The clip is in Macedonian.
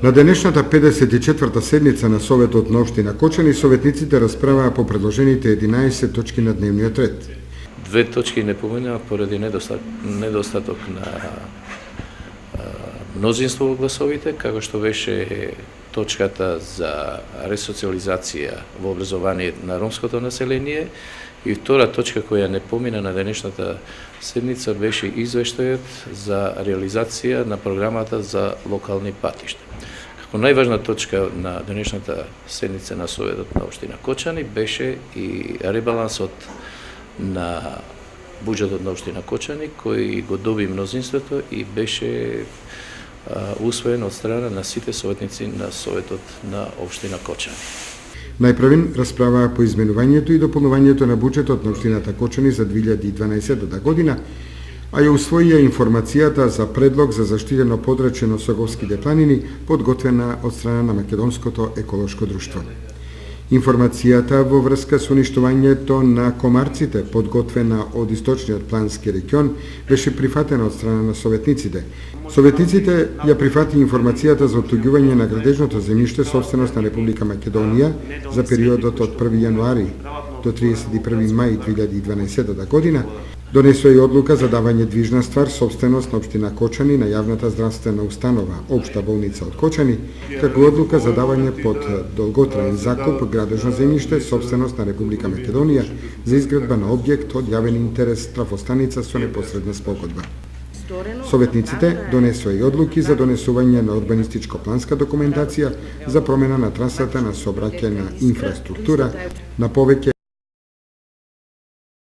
На денешната 54-та седница на Советот на општина Кочани, советниците расправаа по предложените 11 точки на дневниот ред. Две точки не поминаа поради недостаток на мнозинство во гласовите, како што беше точката за ресоциализација во образование на ромското население, и втора точка која не помина на денешната седница беше извештајот за реализација на програмата за локални патишта. Како најважна точка на денешната седница на Советот на општина Кочани беше и ребалансот на буџетот на општина Кочани, кој го доби мнозинството и беше усвоен од страна на сите советници на Советот на општина Кочани. Најпрвен расправаа по изменувањето и дополнувањето на буџетот на општината Кочани за 2012 година, а ја усвоија информацијата за предлог за заштитено подрачје на Соговските планини, подготвена од страна на Македонското еколошко друштво. Информацијата во врска со уништувањето на комарците, подготвена од источниот плански регион, беше прифатена од страна на советниците. Советниците ја прифати информацијата за оттуѓување на градежното земјиште собственост на Република Македонија за периодот од 1 јануари до 31 мај 2012 година, донесува и одлука за давање движна ствар собственост на општина Кочани на јавната здравствена установа Општа болница од Кочани, како и одлука за давање под долготраен закуп градежно земјиште собственост на Република Македонија за изградба на објект од јавен интерес трафостаница со непосредна спогодба. Советниците донесува и одлуки за донесување на урбанистичко-планска документација за промена на трасата на сообраќајна инфраструктура на повеќе